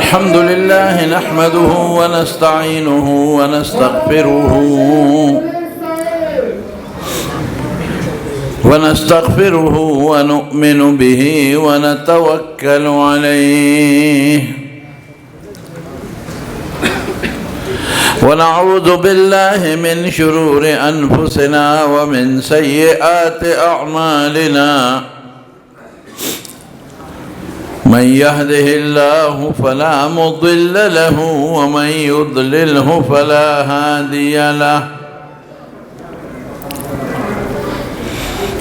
الحمد لله نحمده ونستعينه ونستغفره ونؤمن به ونتوكل عليه ونعوذ بالله من شرور أنفسنا ومن سيئات أعمالنا من يهده الله فلا مضل له ومن يضلله فلا هادي له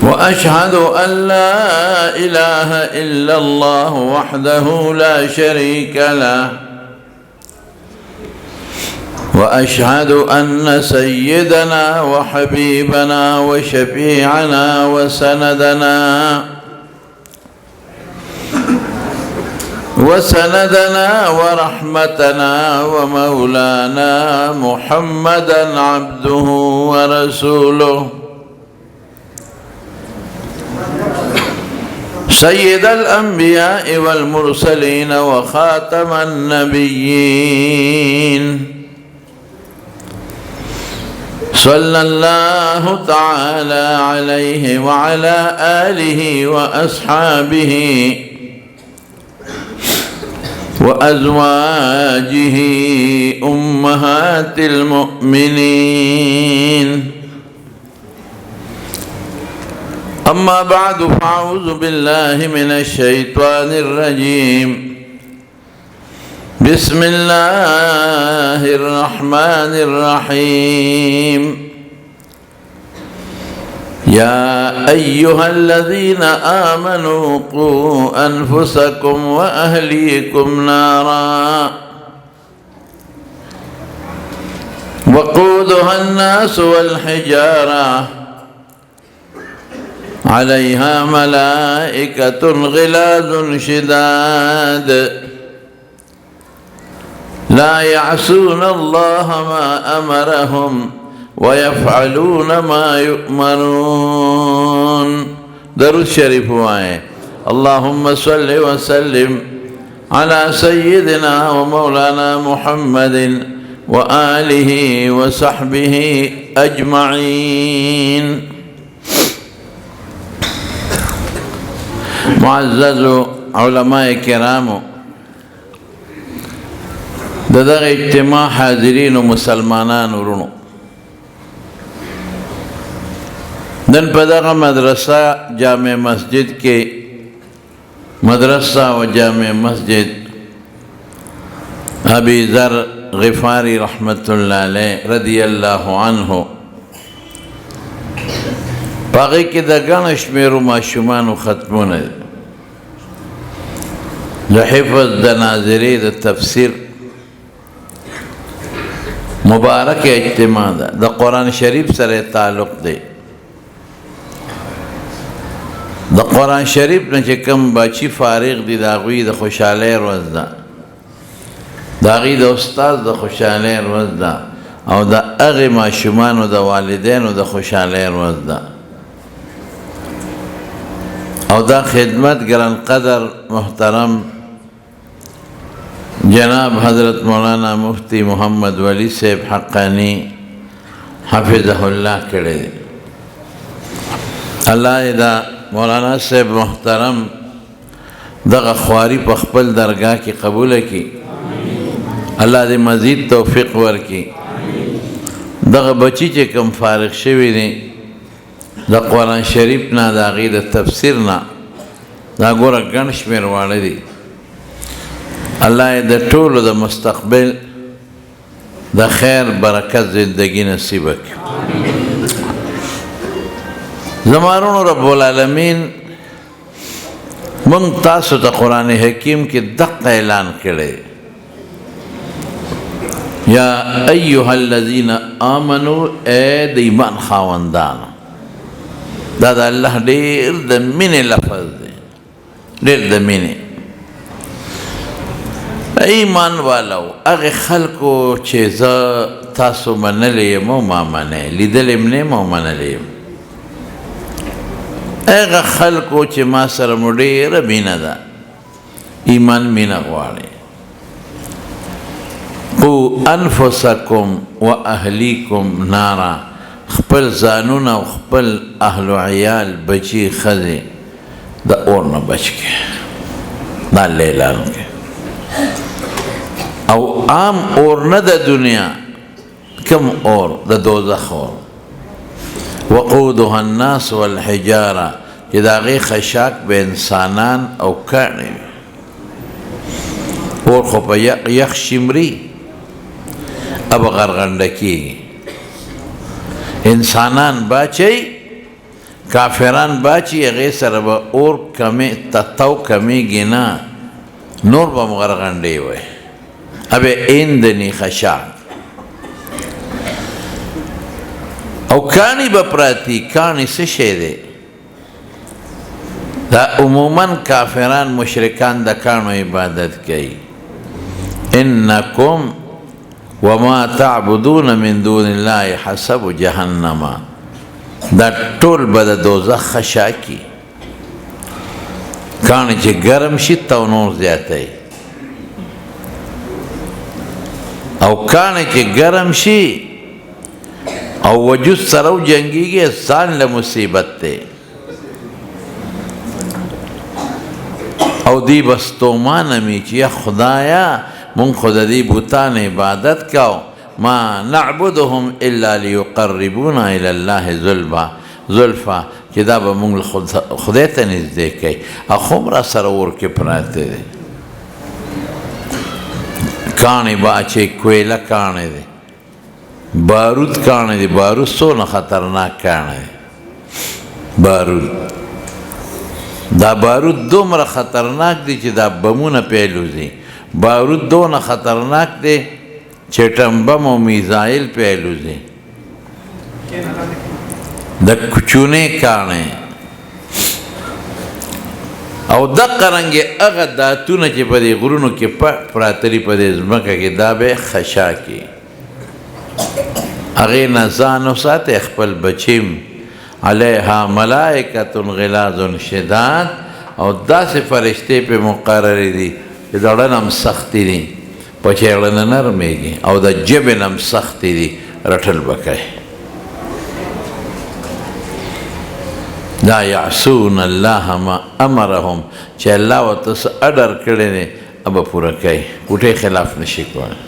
وأشهد أن لا إله إلا الله وحده لا شريك له وأشهد أن سيدنا وحبيبنا وشفيعنا وسندنا ورحمتنا ومولانا محمدا عبده ورسوله سيد الأنبياء والمرسلين وخاتم النبيين صلى الله تعالى عليه وعلى آله وأصحابه وأزواجه أمهات المؤمنين أما بعد فأعوذ بالله من الشيطان الرجيم بسم الله الرحمن الرحيم يا أيها الذين آمنوا قوا أنفسكم وأهليكم نارا وقودها الناس والحجارة عليها ملائكة غلاظ شداد لا يعصون الله ما أمرهم ويفعلون ما يؤمرون درود شريف آئے اللهم صل وسلم على سيدنا ومولانا محمد وآله وصحبه أجمعين معزز علماء کرامو دغه اجتماع حاضرین و مسلمانان ورونو دن په دغه مدرسه جامع مسجد کې مدرسه و جامع مسجد ابي ذر غفاری رحمت الله علیه رضی الله عنه پاگه که دا گن شمیرو ماشومان و ختمونه دا حفظ دا ناظری دا تفسیر مبارک اجتماع دا قرآن شریف سر تعلق دے دا قرآن شریف نه چې کم باچی فارغ دی دا غوی دا خوشحالی روز دا دا غوی دا استاز دا خوشحالی روز دا او دا اغی ماشومان و دا والدین و دا خوشحالی روز دا او دا خدمت گران قدر محترم جناب حضرت مولانا مفتی محمد ولی صاحب حقانی حفظه اللہ کرے دی اللہ دا مولانا صاحب محترم دغه خواری په خپل درگاہ کی قبول کی اللہ دی مزید توفیق ورکی دغه بچی چې کم فارغ شوی دی دا قرآن شریف نا دا غی دا تفسیر نا دا گورا گن شمیر والا دی اللہ دا طول دا مستقبل دا خیر برکت زندگی نصیبک زمانون رب العالمین منگ تاسو تا قرآن حکیم کی دق اعلان کرے یا ایوہ الذین آمنو اے دا ایمان خاوندان دا دا اللہ دیر دا من لفظ دے دیر دا من ایمان والاو اغی خلقو چیزا تاسو منلیم و ما منه لیدلیم نیم و منلیم اغه خلکو چې ما سره مو ډېره مینه ده ایمان مینه غواړي قو انفسکم و اهلیکم نارا، خپل ځانونه او خپل اهل و عیال بچی ښځې د اور نه بچ کړئ. دا اعلان کړئ. او عام اور نه د دنیا، کم اور؟ د دوزخ اور. وقودها الناس والحجاره، چې د هغې خشاک به انسانان او کاڼې وي. اور خو په یخ شمري اب غرغنډه کېږي. انسانان باچئ، کافران باچي، هغې سره به اور تتو کمیږي نه، نور به م غرغنډې وی. اب ایندنی خشاک او کاڼي به پراتی. کاڼي څه شی دی؟ دا عموما کافران مشرکان د کاڼو عبادت کوي. انکم وما تعبدون من دون الله حسب جهنم، دا ټول به د دوزخ خشاکي. کاڼي چې ګرم شي تو نور زیاتی، او کاڼي چې ګرم شي او وجود سره وجنګېږي ځان له مصیبت دی. او دی به ستومانه مي چې یا خدایا مونږ خو د دې بوتانو عبادت کوو، ما نعبدهم الا لیقربونا الی الله زلفا، چې دا به مونږ خدای ته نږدې کوي، او خو هم را سره اور کې پراته دی. کاڼي باچې کویله کاڼي دی، بارود کاڼي دی. بارود څونه خطرناک کاڼي دی. بارود، دا بارود دومره خطرناک دی چې دا بمونه پیلوزي. بارود دونه خطرناک دی چې ټمبم او میزایل پیلوزي. د کوچونې کاڼي او دقه رنګې هغه داتونه چې په دې غرونو کې پټ پراته دي په دې ځمکه کې، دا به خشاکي. هغې نه ځان وساتئ، خپل بچیم. علیها ملائکة غلاظ شداد، او داسې فرشتې پې مقررې دي چې د اړن هم سختې دي، په چې اړنه نرمېږي، او د ژبې نه هم سختې دي، رټل به کوي. لا یعصون الله ما امرهم، چې الله ورته څه اډر کړی دی به پوره کوي، کوټې خلاف نشي کولی.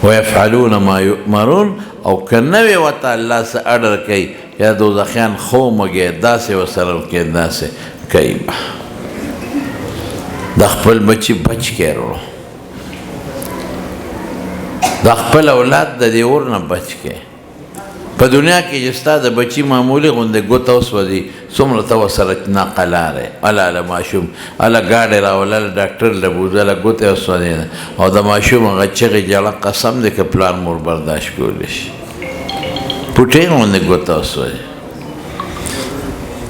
ویفعلون ما یؤمرون، او که نه وي ورته الله څه اډر کوي، یا دوزخیان خو مږی داسې ورسره کوي، داسې کوي. د خپل بچي بچ کړئ ورو، د خپل اولاد د دې اور نه بچ کړئ. په دنیا کې چې ستا د بچي معمولي غوندې ګوته وسوځي، څومره ته ورسره ناقه لارې، اله ماشوم، اله ګاډۍ راوله، اله ډاکټر له بوځه، اله ګوته یې وسوځېده، او د ماشوم هغه چغې جړه قسم دی که پلار مور برداشت کولی شي. پوټې غوندې ګوته وسوځي.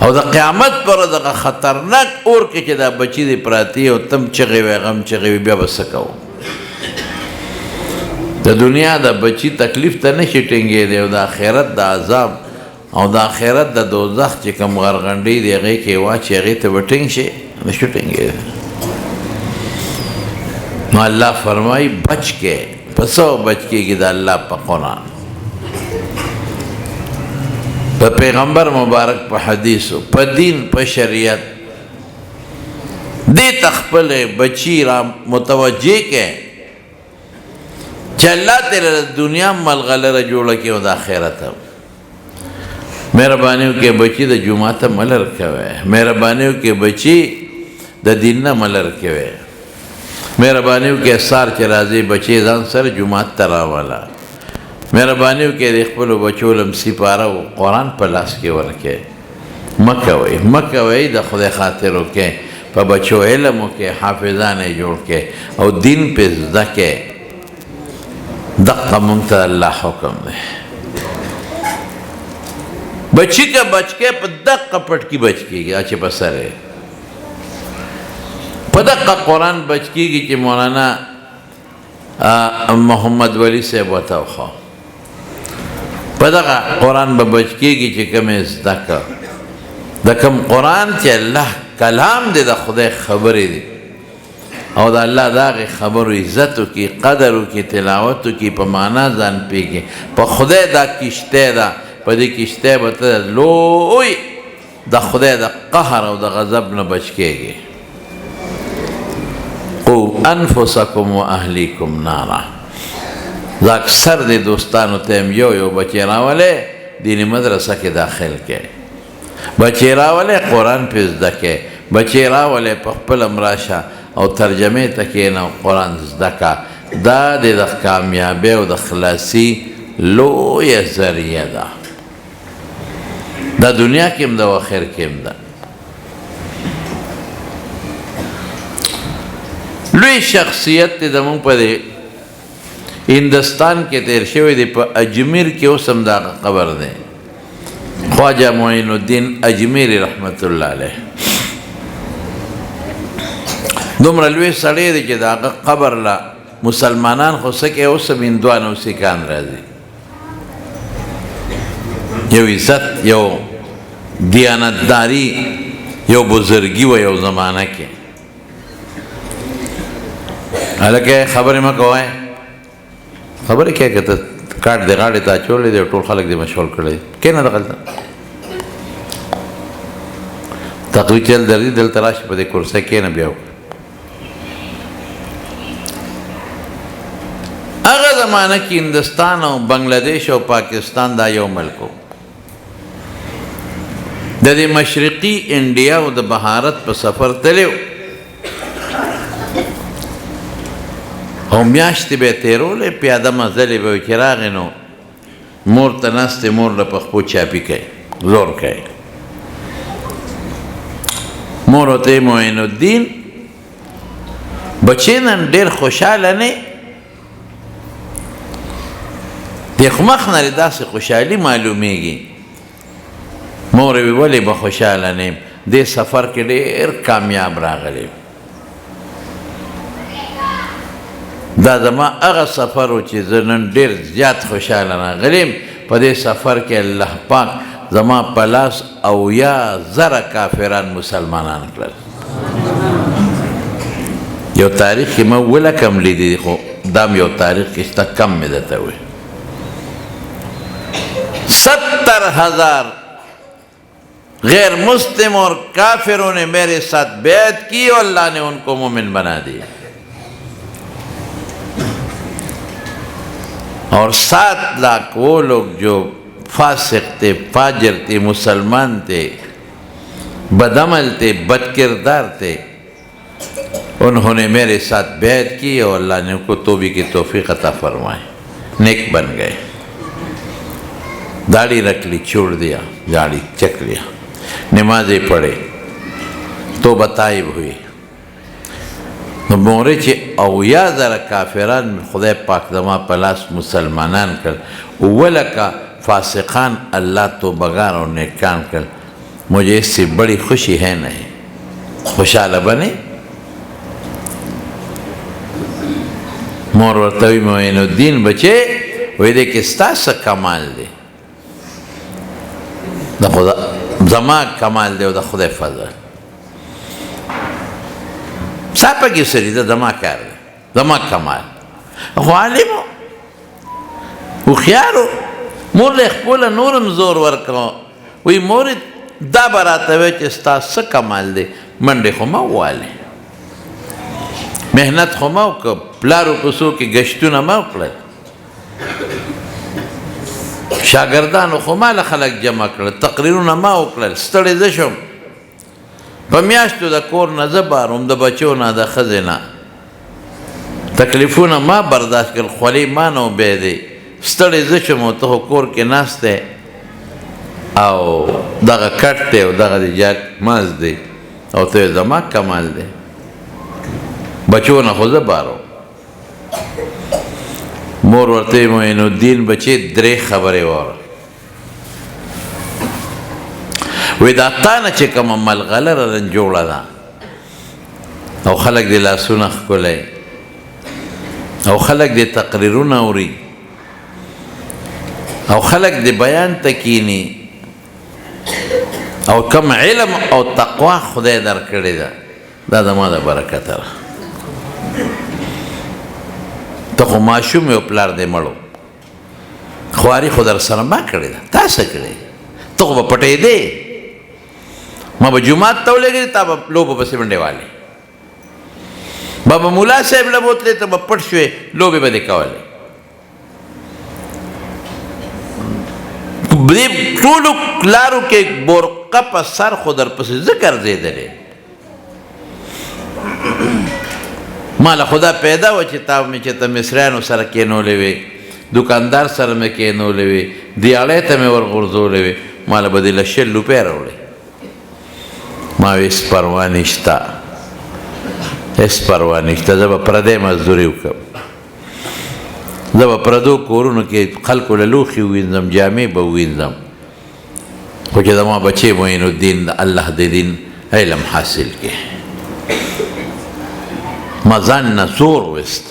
او د قیامت پر دغه خطرناک اور کې چې دا بچي دی پراتی او تم چغې وی غم چغې وی، بیا به څه کوو؟ د دنیا د بچی تکلیف ته نشي ټینګېدی، او د آخرت د عذاب او د آخرت د دوزخ چې کوم غرغنډې دی هغې کې واچي، هغې ته به ټینګ شي؟ نشو ټینګېدی. نو الله فرمایي بچ کې. په څه بچ کېږي؟ د الله په قرآن، په پیغمبر مبارک، په حدیثو، په دین، په شریعت. دې ته خپل بچی را متوجه کې چې الله تیره دنیا ملغلره جوړه کړي او د آخرت هم. مهرباني وکړئ بچي د جومات ته مه لر کوئ. مهرباني وکړئ بچي د دین نه مه لر کوئ. مهرباني وکړئ سهار چې راځئ بچي ځان سره جومات ته راوله. مهرباني وکړئ د خپلو بچو لمسي پاره او قرآن په لاس کې ورکړئ. مه کوئ، مه کوئ، د خدای خاطر وکړئ. په بچو علم وکړئ، حافظان یې جوړ کړئ او دین پې زده کړئ. دقه مونږ ته الله حکم دی. بچی که بچ کې په دقه پټکي بچ کېږي، چې په سر یې په دقه قرآن بچ کېږي چې مولانا محمد ولی صاحب ورته وښه. په دغه قرآن به بچ کېږي چې کوم یې زده کړه. د کوم قرآن چې الله کلام دی، د خدای خبرې دي، او د الله د هغې خبرو عزت وکړي، قدر وکړي، تلاوت وکړي، په معنا ځان پوهېږي. په خدای دا کشتی ده، په دې کشتی به ته لوی د خدای د قهر او د غضب نه بچ کېږي. قو انفسکم و اهلیکم نارا. زه اکثر د دوستانو ته یم یو بچی راولئ دیني مدرسه کې داخل کړئ، بچی راولئ قرآن پې زده کړئ، بچی راولئ په خپله م راشه او ترجمې ته کښېنه او قرآن زده کړه. دا د کامیابۍ او د خلاصي لویه ذریعه ده، دا دنیا کې هم ده او آخر کې هم ده. لوی شخصیت دی زموږ په دې هندوستان کې تیر شوی دی، په اجمیر کې اوس هم دا قبر دی. خواجه معین الدین اجمیری رحمت الله علیه دومره لوی سړی دی چې د هغه قبر له مسلمانان خو څه کوي، اوس هم هندوان او سیکان راځي. یو عزت، یو دیانتداري، یو بزرګي و یو زمانه کې. هلکه خبرې مه کوئ، خبرې کوې که ته کاټ دې غاړې ته اچولی دی او ټول خلک دې مشغول کړی. کښېنه دغلته تقوی چل درځي، دلته راشي په دې کرسۍ کښېنه بیا وکړه. هغه زمانه کې هندوستان او بنګلادیش او پاکستان دا یو ملک و. د دې مشرقي انډیا او د بهارت په سفر تللی و او میاشتې به یې تېرولې، پیاده مزلې به وي چې راغې نو مور ته ناستې، مور له پخپو چاپي کوي، زور کوي. مور ورته معین الدین بچې نن ډېر خوشحاله نه د خو مخ نه داسې خوشحالي معلومیږي. مور وی ولې به خوشحاله نه یم، دې سفر کې ډېر کامیاب راغلی. دا زما هغه سفر و چې زه نن ډېر زیات خوشحاله راغلی یم. په دې سفر کې الله پاک زما په لاس 80,000 کافران مسلمانان کړل. یو تاریخ کې ما ولکم لیدی، خو دا یو تاریخ کې شته، کم مې درته وایي. 70,000 غیر مسلم اور کافروں نے میرے ساتھ بیعت کی اور اللہ نے ان کو مومن بنا دیا. اور 7 लाख وہ لوگ جو فاسق تھے، فاجر تھے، مسلمان تھے، بدعمل تھے، بد کردار تھے، انہوں نے میرے ساتھ بیعت کی اور اللہ نے ان کو توبہ کی توفیق عطا فرمائے، نیک بن گئے. داڑھی رکھ لی، چھوڑ دیا، داڑھی چک لیا، نمازیں پڑھے، توبہ طائب ہوئی. نو مورې چې 80,000 کافران خدای پاک زما په لاس مسلمانان کړل، 90,000 فاسقان اللہ توبگار اور نیکان کر. مجھے اس سے بڑی خوشی ہے نہیں. خوشحال بنے. مور ورتوی معین الدین بچے وی دے کہ ستاسا کمال دے، دا خدا زما کمال دے و دا خدا فضل. ساپا کی سری دا زما کار دے، زما کمال. خو عالمو و خیارو مور لے خپولا نورم زور ورکو وی مورد دا براتوی چه ستاسا کمال دے. منڈے خو ما والے محنت خو ما وکړ، پلارو کوڅو کې گشتونه ما وکړل، شاګردانو خو ما له خلک جمع کړل، تقریرونه ما وکړل، ستړی زه شوم. په میاشتو د کور نه زه باروم، د بچو نه د ښځې نه تکلیفونه ما برداشت کړل، خولې ما نه وبېدې، ستړی زه شوم او ته خو کور کې ناست دی او دغه کټ دی او دغه د جاک ماز دی او ته زما کمال دی. بچو نه خو زه بارو. مور ورته معین الدین بچې درې خبرې واوره. وی دا تا نه چې کومه ملغلره نن جوړه ده او خلک دې لاسونه ښکلی او خلک دې تقریرونه اوري او خلک دې بیان ته کیني او کم علم او تقوا خدای در کړې ده، دا زما د برکته ده. ته خو ماشوم یې او پلار دې مړو خواري خو در سره ما کړې ده تا څه کړې ته خو به پټېدې ما به جومات ته ولېږې تا به لوبو پسې منډې والې بابا مولا صاحب له بوتلې ته به پټ شوې لوبې به دې کولې دې ټولو لارو کې بورقه په سر خو در پسې زه ګرځېدلې ما له خدا پیدا و چې تا مې چې ته مصریانو سره کېنولې وې دکاندار سره مې کېنولې وې دیاړۍ ته مې ورغورځولې وې ما له به دې له 100 روپۍ راوړې ما وې هېڅ پروا نشته هېڅ پروا نشته زه به پردی مزدوري وکړم زه به پردو کورونو کې خلکو له لوښي ووینځم جامې به ووینځم خو چې زما بچې معین الدین د الله د دین علم حاصل کړي ما ځان نه زور وست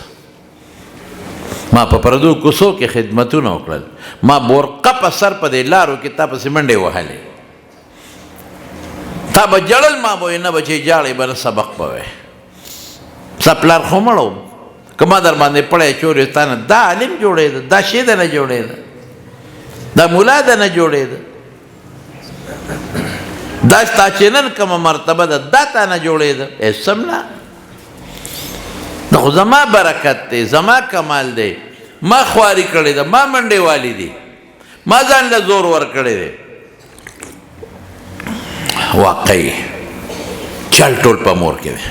ما په پردو کوڅو کې خدمتونه وکړل ما بورقه په سر په دې لارو کې تا پسې منډې وهلې تا به جړل ما به نه بچې جاړې به نه سبق به وې ستا پلار خو مړ و که ما در باندې پړی چورې تا نه دا عالم جوړېده دا شی ده نه جوړېده دا ملا ده نه جوړېده دا ستا چې نن کومه مرتبه ده دا تا نه جوړېده هېڅ هم نه دا خو زما برکت دی زما کمال دی ما خواري کړې ده ما منډې والي دي ما ځان له زور ورکړی دی واقعي چل ټول په مور کې دی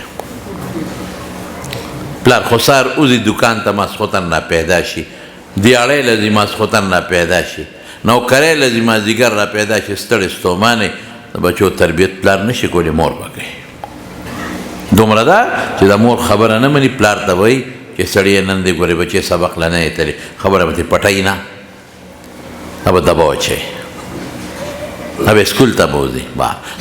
پلار خو سهار اوځي دکان ته ماسخوتن را پیدا شي دیاړی له ځي ماسخوتن را پیدا شي نوکری له ځي مازدیګر را پیدا شي ستړی ستومانې د بچو تربیت پلار نشي کولی مور به کوي دومره ده چې د مور خبره نه مني پلار ته وایي چې سړی نن دې ګورې بچې سبق له نه یې تللی خبره به ترې پټوي نه دا به دبه واچوي دا به سکول ته به وځي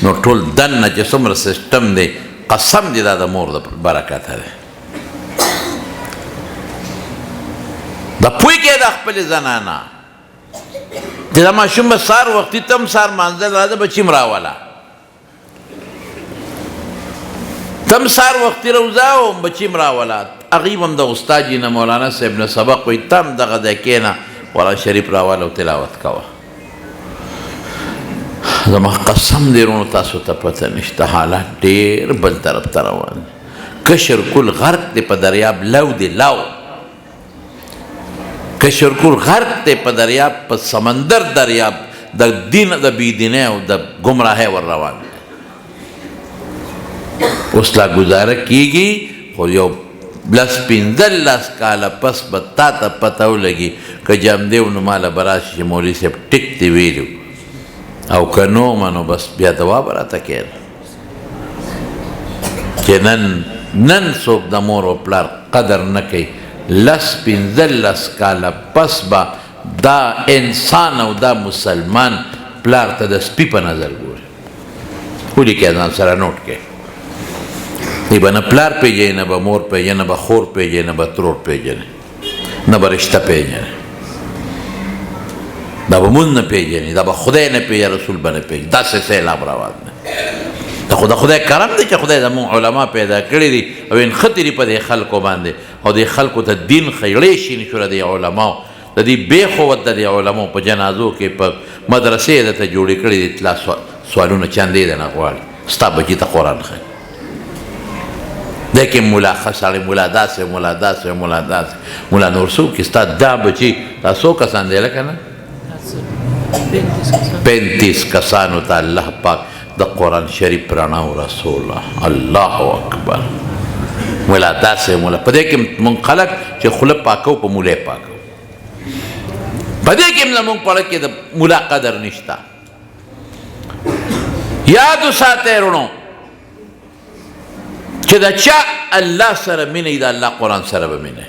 نو ټول دننه چې څومره سیسټم دی قسم دی دا د مور د برکته دی د پوی کې د خپلې زنانه چې دا ماشوم به سهار وختي ته هم سهار مانځل راځه بچي م راوله ته هم سهار وختي روزه او بچي م راوله هغوی به هم د استاد جي نه مولانا صاحب نه سبق وایي ته هم دغه ځای کښېنه قرآن شریف راوله او تلاوت کوه زما قسم دی رونو تاسو ته پته نشته حالات ډېر بل طرف ته روان دي کشر کل غرق دی په دریاب لو دی لو کشر کل غرق دی په دریاب په سمندر دریاب د دین د بېدینۍ او د ګمراهۍ ور روان دی اوس لا ګزاره کېږي خو یو 15 کاله پس به تا ته پته ولګي که جمدې و نو ماله به راشي چې مولوي صاحب ټیک دې ویلي او که نو منو بس بیا دوا به راته کېده چې نن څوک د مور او پلار قدر نه کوي 15 کاله پس به دا انسان او دا مسلمان پلار ته د سپي په نظر ګوري ولیکئ ځان سره نوټ کړئ دی به نه پلار پیژني نه به مور پیژني نه به خور پیژني نه به ترور پیژني نه به رشته پیژني دا به مونږ نه پیژني دا به خدای نه پیژني رسول به نه پیژني داسې سیلاب روان دی دا خو د خدای کرم دی چې خدای زموږ علما پیدا کړي دي او انښتي دي په دې خلکو باندې او دې خلکو ته دین ښیړی شي نشوره د علماو د دې بېخوت د دې علماو په جنازو کې په مدرسې یې درته جوړې کړي دي اطلاع سوالونه چندې ده نه غواړي ستا بچي ته قرآن ښایي دی کې ملا ښه سړی ملا داسې ملا داسې ملا داسې ملا نور څوک ستا دا بچي دا څو کسان دی لکه نه 35 کسانو ته الله پاک د قرآن شریف رڼا ورسوله الله اکبر مولا داسې مولا په دې کې مونږ خلک چې خوله پاکو په مولا یې پاکو په دې کې هم زمونږ په اړه کې د مولا قدر نشته یاد وساتئ وروڼو چې د چا الله سره مینه د الله قرآن سره به مینه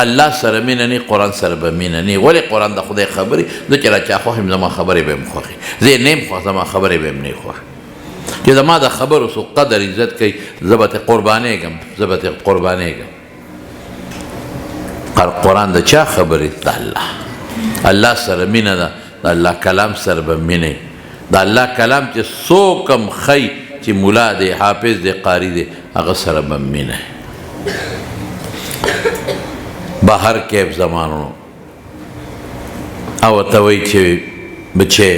الله سره مینه نه قرآن سره به مینه نه ولې قرآن د خدای خبرې زه چې را چا خوښ یم زما خبرې به یم خوښې زه یې نه یم خوښ زما خبرې به یم نه خوښ چې زما د خبرو څوک قدر عزت کوي زه به ترې قربانېږم زه به ترې قربانېږم قرآن د چا خبرې د الله الله سره مینه ده د الله کلام سره به مینه د الله کلام چې څوک هم ښیي چې ملا دی حافظ دی قاري دی هغه سره به مینه بهر کیف زمانو او ته وایي چې بچې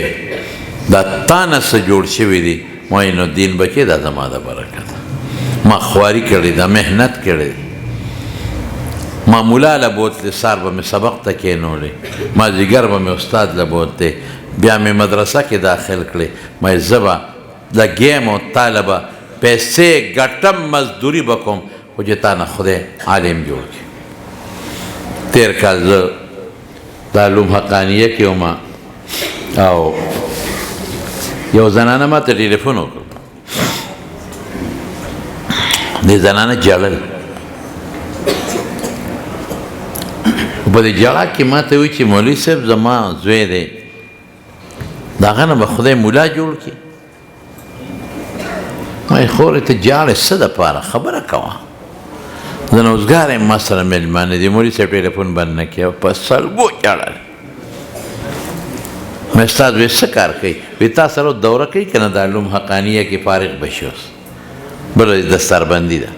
دا تا نه څه جوړ شوي دي معین الدین بچې دا زما د برکت ما خواري کړې ده محنت کړې ما مولا له بوتلې سار به مې سبق ته کښېنولې مازدیګر به مې استاد له بوتلې بیا مې مدرسه کې داخل کړې ما زه به لګیم او تاله به پیسې ګټم مزدوري به کوم خو چې تا نه خدای عالم جوړ کړي تېر کال زه د علوم حقانیه کې وم او یو زنانه ما ته ټلیفون وکړ دې زنانه ژړل په دې ژړا کې ما ته وایي چې مولوي صاحب زما زوی دی د هغه نه به خدای مولا جوړ کړي ما یې خورې ته ژاړې څه دپاره خبره کوه زه نوزګار یم ما سره مېلمانه دي مولوي صاحب ټلیفون بند نه کړي په سلګو ژړل مې استاد وی څه کار کوي وی تا سره دوره کوي که نه د علوم حقانیه کې فارغ بشي اوس بله دستاربندي ده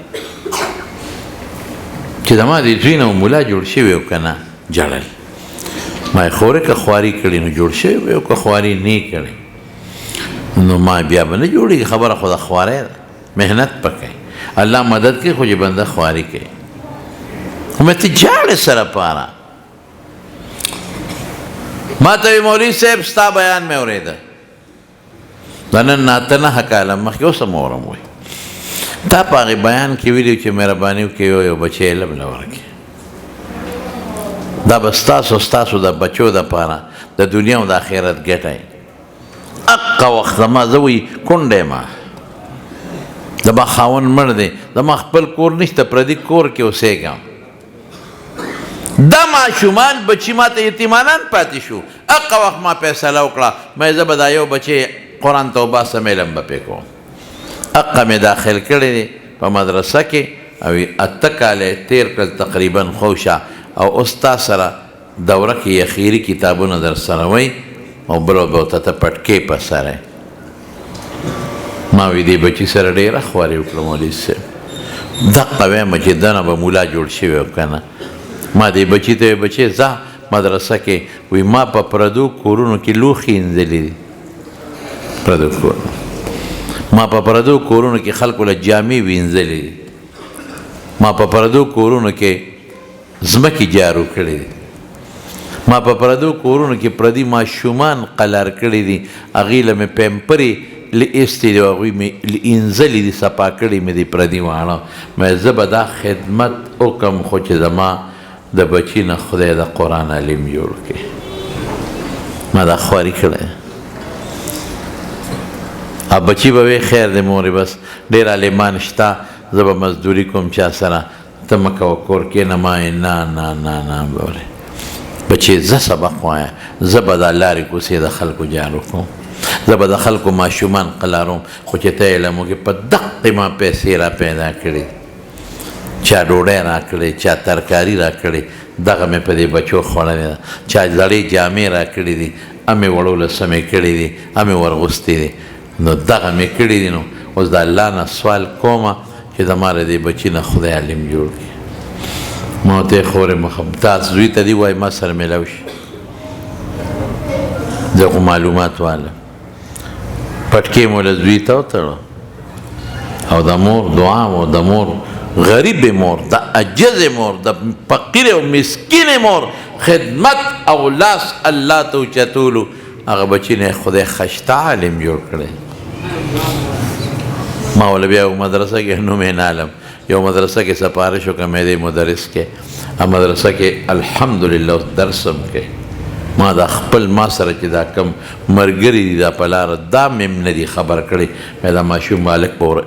چې زما د زوی نه مولا جوړ شوی او که نه ژړل ما یې خورې که خواري کړي نو جوړ شوی وی او که خواري نه کړي نو ما بیا به نه جوړېږي خبره خو د خوارۍ ده محنت پکوي الله مدد کوي خو چې بنده خواري کوي خو مې ته ژاړې سره پاره ما ته وی مولوي صاحب ستا بیان مې اورېده دا نن اته نهه کاله مخکې اوس هم اورم وایي تا په هغې بیان کې ویلي چې مهرباني وکړئ یو بچی علم له ورکړي دا به ستاسو د بچو دپاره د دنیا او د آخرت ګټه یې اقه وخت زما زه وایي کونډی ما زما خاوند مړ دی زما خپل کور نشته پردي کور کې اوسېږم دا ماشومان بچي ما ته یتیمانان پاتې شو اقه وخت ما فیصله وکړه مې زه به دا یو بچی قرآن ته وباسم علم به پې کوم اقه مې داخل کړی دی په مدرسه کې او اته کاله تېر کړل تقریبا خوشه او اوس تا سره دوره کې اخیري کتابونه در سره وی او بل به ورته ته پټکې په سره ما وی دې بچي سره ډېره خواري وکړه مولوي صاحب دقه وایم چې دنه به مولا جوړ شوی او که نه ما دې بچي ته وی بچې ځه مدرسه کې وی ما په پردو کورونو کې لوښي انځلي دي پردو کورونو ما په پردو کورونو کې خلکو له جامې وینځلې دي ما په پردو کورونو کې ځمکې جارو کړې دي ما په پردو کورونو کې پردي ماشومان قلار کړي دي هغې له مې پیمپرې ایستې دي او هغوی مې انځلې دي صفا کړي مې دي پردي واړه مې زه به دا خدمت وکړم خو چې زما د بچي نه خدای د قرآن علم جوړ کړي ما دا خواري کړی اب بچی به وی خیر دی مورې بس ډېر عالمان شته زه به مزدوري کوم چا سره ته مه کوه کور کې نه ما نه نه نه نه بورې بچې زه سبق وایه زه به دا لارې کوڅې د خلکو جارو کوم زه به د خلکو ماشومان قلاروم خو چې ته علم وکړې په دقې ما پیسې را پیدا کړې چا ډوډۍ را کړې چا ترکاري را کړې دغه مې په دې بچو خوړلې ده چا زړې جامې را کړې دي امې وړو له سمې کړې دي امې ورغوستې دي نو دغه مې کړي دي نو اوس د الله نه سوال کومه چې زما له دې بچي نه خدای علم جوړ کړي ما ورته یې خورې تاسو زوی ته دي وایي ما سره میلاو شي زه خو معلومات والا پټکې مو له زوی ته وتړه او د مور دعا و د مور غریب مور د عجز مور د فقیر او مسکین مور خدمت او لاس الله ته اوچتولو هغه بچی نه خدای خشته عالم جوړ کړی ما ول بیا یو مدرسه کې نوم یې نه علم یو مدرسه کې سپارش وکړه مې دې مدرس کې مدرسه کې الحمدلله درس هم کې ما دا خپل ما سره چې دا کم ملګري دي دا په لاره دا مې نه دي خبر کړی مې دا ماشوم مالک به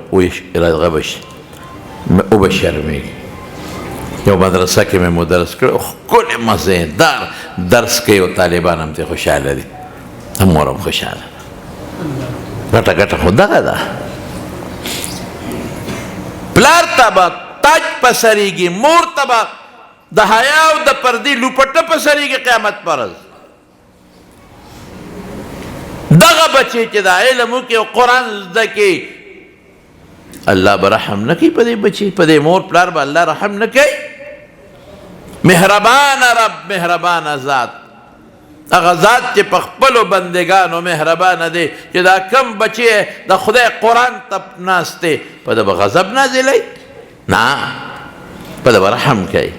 راغبه شي وبه شرمېږي یو مدرسه کې مې مدرس کړی ښکلی مزېدار درس کوي او طالبان هم ترې خوشحاله دي مور هم خوشحاله ګټه ګټه خو دغه ده پلار ته به تاج په سریږي مور ته به د حیا او د پردې لوپټه په سریږي قیامت پر ورځ دغه بچی چې دا علم وکړي او قرآن زده کړي الله به رحم نه کوي په دې بچي په دې مور پلار به الله رحم نه کوي مهربان رب مهربان ذات هغه ذات چې په خپلو بندګانو مهربانه دی چې دا کم بچی د خدای قرآن ته ناست دی په ده به غضب نازلوي نه په ده به رحم کوي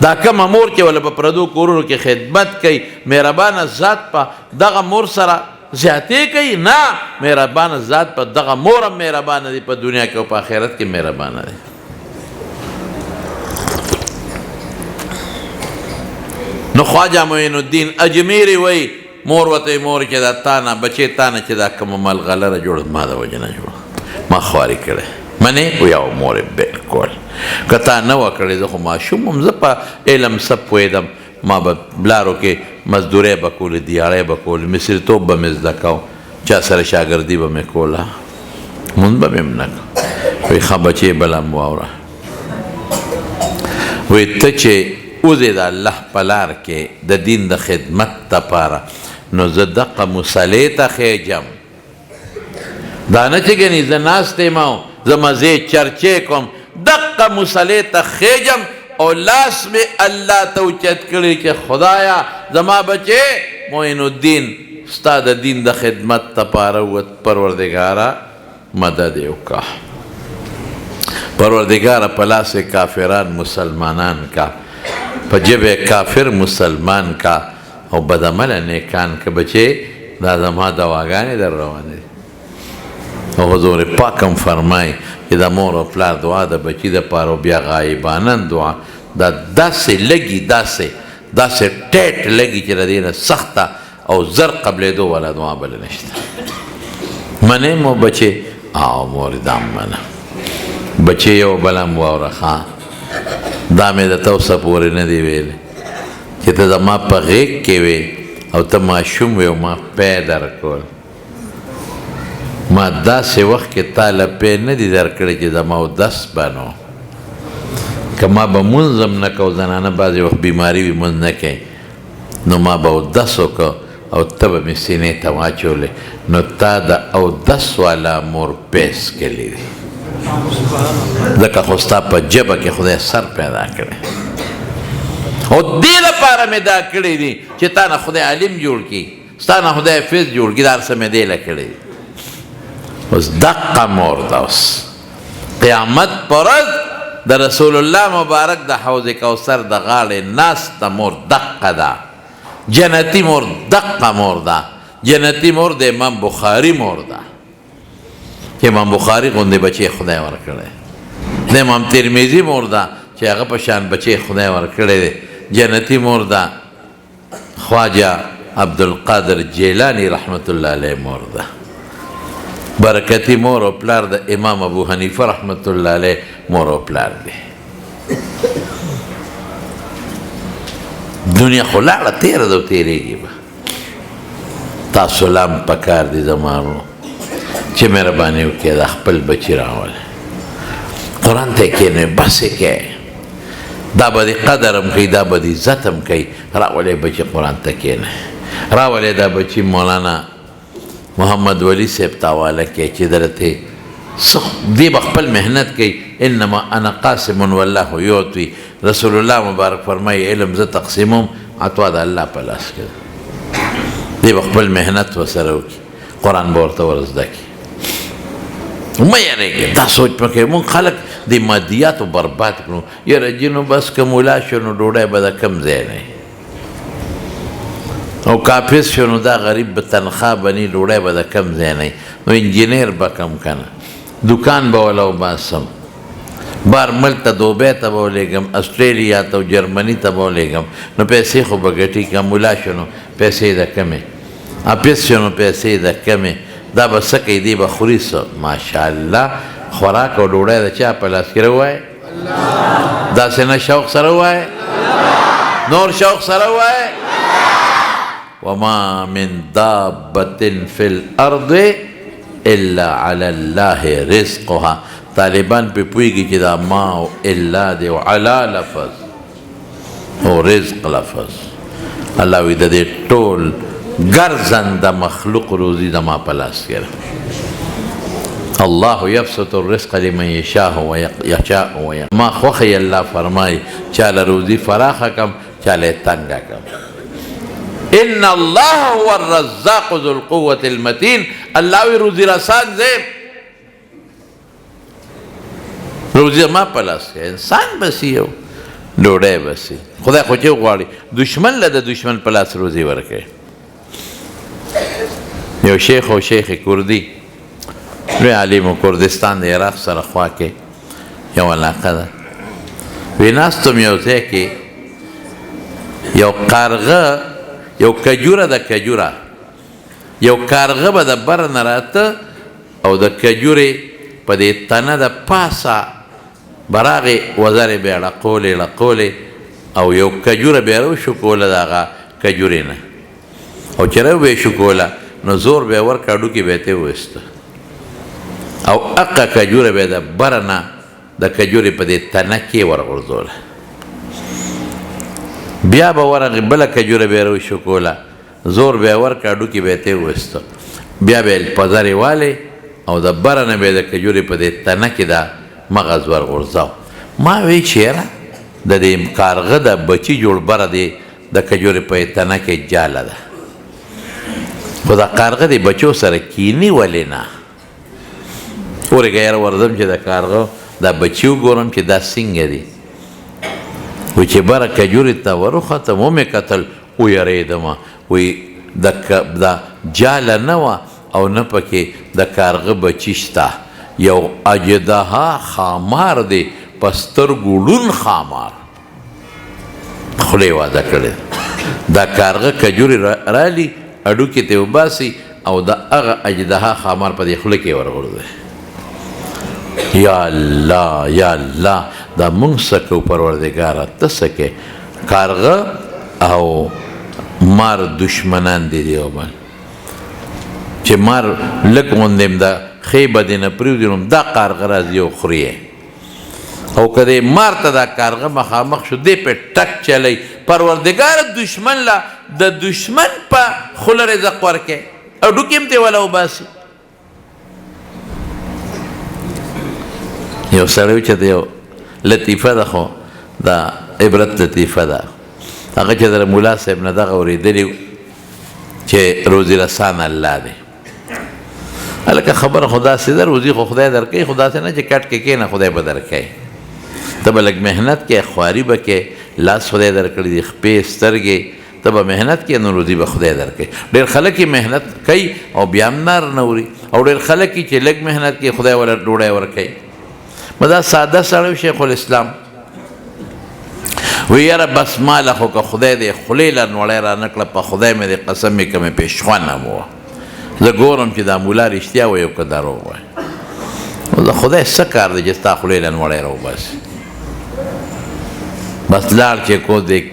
دا کومه مور چې ولا په پردو کورونو کې خدمت کوي مهربانه ذات په دغه مور سره زیاتې کوي نه مهربانه ذات په دغه مور هم مهربانه دی په دنیا کې او په آخرت کې مهربانه دی نو خواجه معین الدین اجمیری وی مور وته مور چې دا تانه بچې تانه چې دا کومه ملغلره جوړه ما د وجه نه جوړه ما خواري کړی منې یو مور بالکل که تا نه وه کړې زه خو ماشوم وم زه په علم څه پوهېدم ما به لارو کې مزدورۍ به کولې دیاړۍ به کولې مصریتوب به مې زده کو چا سره شاګردي به مې کوله مونځ به مې هم نه کو وایي ښه بچې بله هم واوره وایي ته چې اوزې د الله په لار کې د دین د خدمت دپاره نو زه دقه مصلې ته خیجم دا نه چې ګنې زه ناست یم او زه مزې چرچې کوم دقه مصلې ته خیجم او لاس مې الله ته اوچت کړي چې خدایا زما بچې معین الدین ستا د دین د خدمت دپاره پروردګاره مدد یې وکړه پروردګاره په لاس کافران مسلمانان کا په جبه کافر مسلمان کا او بدعمله نیکان که بچې دا زما دواګانې در روانې دي او حضور پاک هم فرمایي چې د مور او پلار دعا د بچي دپاره او بیا غایبانن دعا دا داسې لږي داسې ټیټ لږي چې د دې نه سخته او زر قبلېدو والا دعا بله نشته منې مو بچې او مور دا منه بچې یو بله هم واوره ښه دا مې د توسه پورې نه دی ویلی چې ته زما په غېږ کې وې او ته ماشوم وې او ما پی درکول ما داسې وخت کې تا له پی نه دي درکړی چې زما اودس به نو که ما به مونځ هم نه کو زنانه بعضې وخت بیماري وي مونځ نه کوي نو ما به اودس وکړه او ته به مې سینې ته واچولې نو تا د اودس والا مور پیس کلی دی ځکه خو ستا په ژبه کې خدای سر پیدا کړی او دې لپاره مې دا کړی دي چې تا نه خدای علم جوړ کړي ستا نه خدای حفظ جوړ کړي دا هر څه مې دې له کړی دي اوس دقه مور ده اوس قیامت په ورځ د رسول الله مبارک د حوض کوثر د غاړې ناسته مور دقه ده جنتي مور دقه مور ده جنتي مور د امام بخاري مور ده امام بخاري غوندې بچی خدای ورکړی د امام ترمذي مور ده چې هغه په شان بچی خدای ورکړی دی جنتي مور ده خواجه عبدالقادر جیلانی رحمت الله علیه مور ده برکتی مور او پلار د امام ابو حنیفه رحمت الله علیه مور او پلار دی دنیا خو لاړه تیره ده او تیرېږي به تاسو لا هم پکار دي زمانو چې مهرباني وکړئ د خپل بچي راولئ قرآن ته کښېنئ بس یې کوئ دا به دې قدر هم کوي دا به دې عزت هم کوي راولئ بچي قرآن ته کښېنئ راولئ دا بچي مولانا محمد ولی صاحب ته حواله کړئ چې درته دې به خپل محنت کوي انما انا قاسم والله یعطي رسول الله مبارک فرمایي علم زه تقسیموم عطوا د الله په لاس کې دې به خپل محنت ورسره وکړي قرآن به ورته ور زده کړي مه یریږئ دا سوچ مه کوئ مونږ خلک د مادیاتو برباد کړو یاره جنو بس که ملا شو نو ډوډۍ به د کم ځای نه او کافظ شو نو دا غریب به تنخواه بني ډوډۍ به د کم ځای نه نو انجینیر به کم کنه دکان به ولا وباسم بار ملک ته دوبۍ ته به ولېږم اسټرالیا ته او جرمني ته به ولېږم نو پیسې خو به ګټي که ملا شو نو پیسې د کمې حافظ شو نو پیسې د کمې دا به څه کوي دی به خوري څه ماشاءالله خوراک او ډوډۍ د چا په لاس کې ووایه داسې نه شوق سره ووایه نور شوق سره ووایه وما من دابة في الأرض إلا على الله رزقها طالبان په پوهېږي چې دا ما او الا دی او علا لفظ او رزق لفظ الله وی د دې ټول ګرځنده مخلوق روزي زما په لاس کې الله یبسط الرزق لمن یشاء ما خوښوي الله فرمایي چاله روزي فراخه کم چاله تنګه کم ان الله هو الرزاق ذو القوة المتين الله وی روزي رسان زه روزي ما پلاس انسان بسی یو ډوډۍ بسی خدای خو چې غواړي دشمن له د دشمن پلاس روزي ورکوي یو شیخ او شیخ کردی لوی عالم کردستان د عراق سره خوا کې یو علاقه ده وی ناستم یو ځای کې یو کارغه یو کجوره ده کجوره یو کارغه به د بر نه راته او د کجورې په دې تنه د پاسه براغې وزرې به یې ړقولې او یو کجوره به یې روشکوله د هغه کجورې نه او چې رو به یې شکوله نو زور به یې ورکړه هډوکي به یې ترې وویسته او اقا کجوره به د بره نه د کجورې په دې تنه کې ورغورځوله بیا به ورغې بله کجوره به یې روشکوله زور به یې ورکړه هډوکي به یې ترې وویسته بیا به یې په زرې والې او د بره نه به یې د کجورې په دې تنه کې دا مغز ورغورځاو ما وی چیرې د دې کارغه د بچي جوړ بره دی د کجورې په تنه کې جاله ده خو دا کارغه د بچو سره کینی ولې نه ورګه یاره ورځم چې د کارغه دا بچي وګورم چې دا څنګه دي وی چې بره کجورې ته وروختم ومې کتل ویرېدمه وی دا جاله نه وه او نه پکې د کارغه بچي شته یو اجدها خامار دی په سترګو ړوند خامار خوله یې واده کړې دا کارغه کجورې رالي هډوکي ته وباسي او د هغه اجدها خامار په دې خوله کې ورغورځوي یا الله یا الله دا مونږ څه کوو پروردګاره ته څه کوې کارغه او مار دشمنان دي یو بل چې مار لږ غوندې د ښې بدې نه پرېږدي نو دا کارغه راځي او خوري او که دې مار ته دا کارغه مخامخ شو دې پې ټک چلی پروردګاره دشمن له د دشمن په خوله رزق ورکې او ډوکې هم ترې وله وباسي یو سړی و چې د یو لطیفه ده خو دا عبرت لطیفه ده هغه چې د ملا صاحب نه دغه اورېدلي چې روزي رسان الله دی هلکه خبره خو داسې ده روزي خو خدای درکوي خو داسې نه چې کټ کې کښېنه خدای به درکوي ته به لږ محنت کې خواري به کې لاس خدای درکړي دي خپې سترګې ته به محنت کې نو روزي به خدای درکوي ډېر خلک یې محنت کوي او بیا هم نار نه وړي او ډېر خلک یې چې لږ محنت کې خدای وله ډوډۍ ورکوي دا ساده سړی شیخ الاسلام وی یاره بس ماله خو که خدای دې خولې له نوړی را نه کړه په خدای مې دې قسم مې که مې پېشخوانه مو وه زه ګورم چې دا مولا رښتیا وایي او که دروغ وایي د خدای څه کار دی چې ستا خولې له نوړی را وباسي بس لاړ چې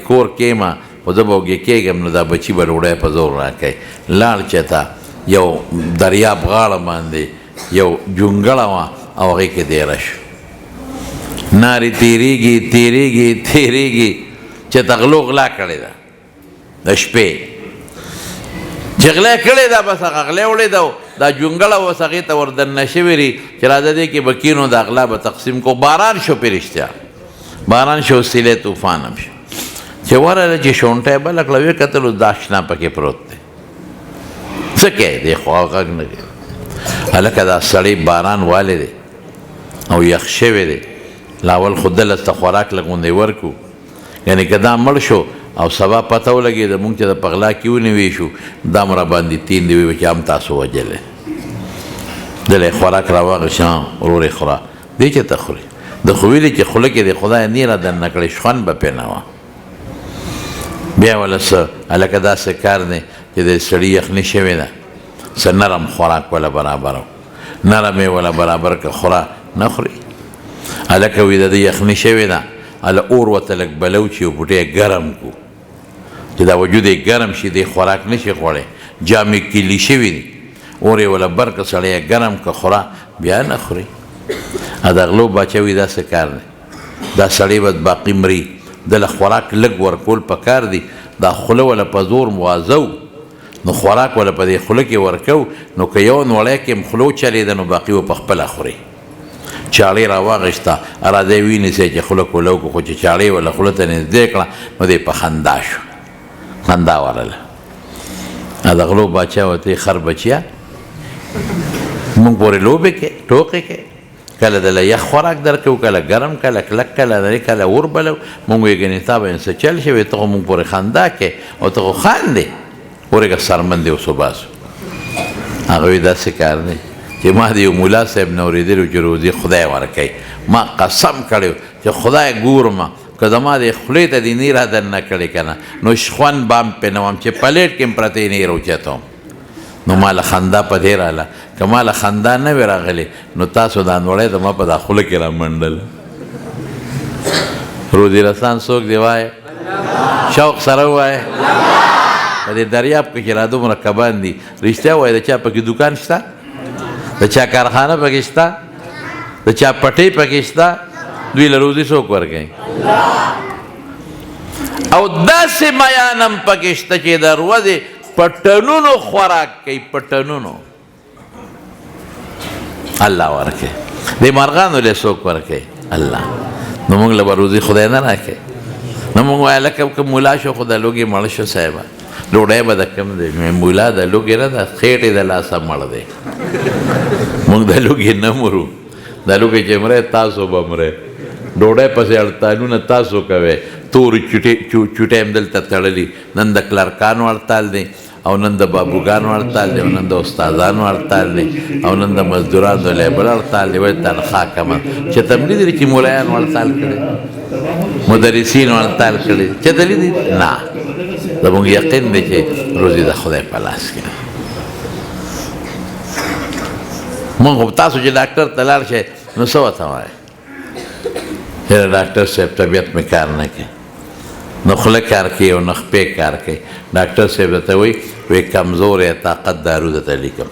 کور کېمه خو زه به وږې کېږم نو دا بچي به ډوډۍ په زور راکوي لاړ چې ته یو دریاب غاړه باندې یو جونګړه وه او هغې کې دیره شو نارې تیریږي چې ته غلو غلا کړې ده د شپې چې غلا کړې ده بس هغه غلی وړې ده دا جونګړه اوس هغې ته وردننه شوې دي چې راځه دې کې به کینو دا غلا به تقسیم کو باران شو پې رښتیا باران شو سیلی طوفان هم شو چې ورغله چې شونټه یې بله کړه ویې کتلو دا اشنا پکې پروت دی څه کوې دی خو غږ نه کوي هلکه دا سړی باران والی دی او یخ شوی دی لاول خو دلته ته خوراک لږ غوندې ورکو یعنې که دا مړ شو او سبا پته ولګېده مونږ چې د په غلا کې ونیوی شو دا م راباندې تیندې وي چې هم تاسو وجلی دله خوراک راواغېشه ورور یې خوره دی چې ته خوري د خو ویلې چې خوله کې د خدای نیره دننه کړې شخوند به پې نه وه بیا وله څه هلکه داسې کار دی چې د سړي یخني شوې ده څه نرم خوراک وله برابر نرم یې وله برابر که خوره نه خوري هلکه وي د ده یخني شوې ده هله اور ورته لږ بلو چې یو بوټی یې ګرم کړو چې دا وجود یې ګرم شي دی خوراک نه شي خوړی جامې کیلي شوي دي اور یې وله بر که سړی یې ګرم که خوره بیا نه خوري د غلو باچه وي داسې کار دی دا سړی به باقي مري دله خوراک لږ ورکول پکار دي دا خوله وله په زور موازه نو خوراک ولا په دې خوله کې ورکو نو که یو نوړی کې م خوله وچلېده نو باقي به په خپله خوري چاړې را واغېسته راځئ ونیسئ چې خوله کوله وکړو خو چې چاړې ولا خوله ته نږدې کړه نو دی په خندا شو خندا ورله د غلو باچا ورته خر بچیا مونږ پورې لوبې کې ټوکې کې کله دله یخ خوراک درکوو کله ګرم کله کلک کله اور بلو مونږ وایي ګنې تا به څه چل شوی ته خو مونږ پورې خندا کې او ته خو خاندې ورېږه سرمن دې اوس وباسو هغه وایي داسې کار دی چې ما د یو ملا صاحب نه اورېدلي چې روزي خدای ورکوي ما قسم کړی چې خدای ګورم که زما د خولې ته دې نی را دننه کړې که نه نو خوند به هم پرې نه وم چې پلیټ کې م پرتې نی راوچتوم نو ما له خندا په دې راله که ما له خندا نه وې راغلې نو تاسو دا نوړی د ما په دا خوله کې را منډل روزي رسان څوک دی وایه شوق سره ووایه په دې دریاب کې چې را دومره کبان دي رښتیا وایه د چا پکې دوکان شته د چا کارخانه پکې شته د چا پټۍ پکې شته دوی له روزي څوک ورکوي او داسې میانم پکې شته چې د ورځې په ټنونو خوراک کوي په ټنونو الله ورکوي دې مرغانو له څوک ورکوي الله نو موږ له به روزي خدای نه راکوي نو موږ وایه لکه که ملا شو خو د لوږې مړ شو صاحبه ډوډۍ به د کم دی ملا د لوږې نه ده خېټې د لاسه مړ دی موږ د لوږې نه مرو د لوږې چې مرئ تاسو به مرئ ډوډۍ پسې هړتالونه تاسو کوئ تورې چوټۍ هم دلته تړلي نن د کلرکانو هړتال دی او نن د بابوګانو هړتال دی او نن د استادانو هړتال دی او نن د مزدورانو د لیبر هړتال دی وایي تنخوا کمه چېرته هم لیدلي چې ملایانو هړتال کړی مدرسینو هړتال کړی چېرته لیدلي نه زموږ یقین دی چې روزي د خدای په لاس کې مونږ خو تاسو چې ډاکټر ته لاړ شئ نو څه ورته وایئ یاره ډاکټر صاحب طبیعت مې کار نه کوي نو خوله کار کوي او نه خپې کار کوي ډاکټر صاحب درته وایي کمزوری طاقت دارو درته لیکم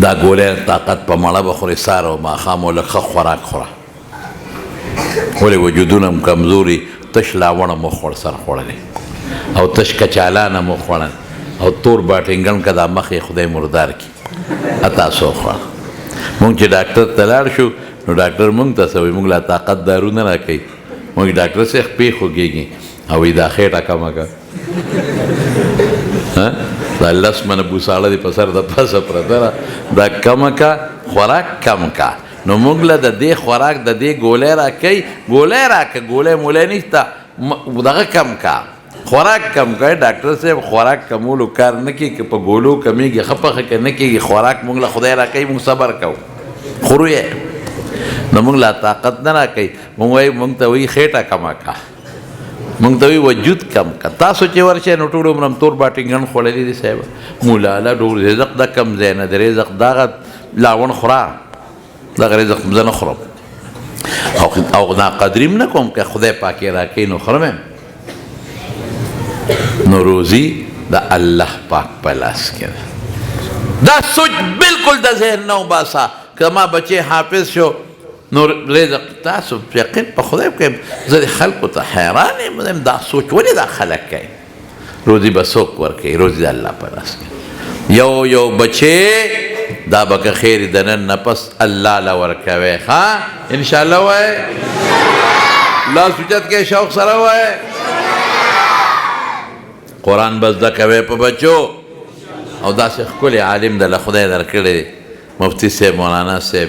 دا ګولۍ طاقت په مړه به خورې سهار او ماښام او لږ ښه خوراک خوره ولې وجودونه م کمزوري تش لاوڼه مو خوړ سر خوړلی او تش کچالانه مو خوړل او تور باټینګن که دا مخ یې خدای مردار کړي تاسو وخوړه مونږ چې ډاکټر ته لاړ شو نو ډاکټر مونږ ته څه وایي مونږ لا طاقت دارو نه راکوي مونږ ډاکټر صاحب خپې خوږېږي او وایي دا خېټه کمه که دا لس منه بوساړه دې په سر د پاسه پرته ده دا کمه که خوراک کم که نو مونږ له د دې خوراک د دې ګولۍ راکوي ګولۍ راکه ګولۍ مولی نشته دغه کم که خوراک کم کوي ډاکټر صاحب خوراک کمولو کار نه کوي که په ګولو کمیږي ښه پخه که نه کېږي خوراک مونږ له خدای راکوي مونږ صبر کوو خورو یې نو مونږ لا طاقت نه راکوي مونږ وایي مونږ ته وایي خېټه کمه که مونږ ته وایي وجود کم که تاسو چې ورشئ نو ټول عمر هم تور باټینګن خوړلی دي صاحب مولاله ډول رزق د کم ځای نه د رزق دغه لاوڼ خوره دغه رزق زه نه خورم او ناقدري م نه کوم که خدای پاک یې راکوي نو خورم نو روزي د الله پاک په لاس کې ده دا سوچ بالکل د ذهن نه وباسه که ما بچی حافظ شو نو رزق تاسو یقین په خدای کوي زه د خلکو ته حیران یم دا سوچ ولې دا خلک کوي روزي به څوک ورکوي روزي د الله په لاس کې یو بچی دا به که خیر د نن نه پس الله له ورکوي ښه انشاءالله وایه لاس اوچت کې شوق سره وایه قرآن به زده کوئ په بچو او داسې ښکلی عالم د له خدای درکړی مفتی صاحب مولانا صاحب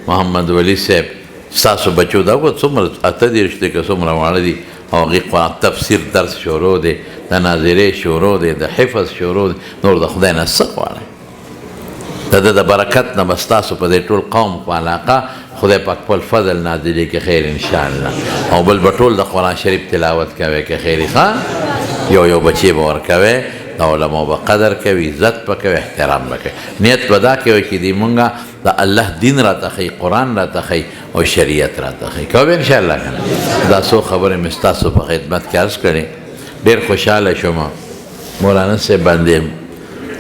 محمد ولی صاحب ستاسو بچو دا وګوره څومره 28 دی که څومره واړه دي او هغې قرآن تفسیر درس شروع دی د ناظرې شروع دی د حفظ شروع دی نور د خدای نه څه غواړئ د ده د برکت نه به ستاسو په دې ټول قوم په علاقه خدای پاک خپل فضل نازلې کې خیر انشاءالله او بل به ټول د قرآن شریف تلاوت کوئ که خیري ښه یو بچی به ورکوئ د علماو به قدر کوي عزت به کوي احترام به کوي نیت به دا کوي چې دې مونږه د الله دین راته ښیي قرآن راته ښیي او شریعت راته ښیي کوو به انشاءالله که نه دا څو خبرې مې ستاسو په خدمت کې عرض کړې ډېر خوشحاله شوم مولانا صاحب باندې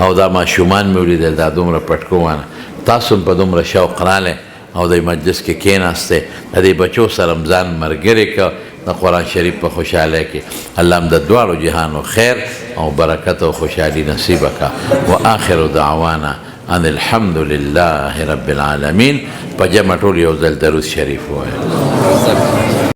او دا ماشومان مې ولیدل دا دومره پټکوانه تاسو هم په دومره شوق رالی او د مجلس کې کېناستې د دې بچو سره م ځان ملګری که د قرآن شریف په خوشحالی کې الله هم د دواړو جهانو خیر او برکت او خوشحالي نصیب کړه. وآخر دعوانا ان الحمد لله رب العالمین. په جمع ټول یو ځل درود شریف ووایه.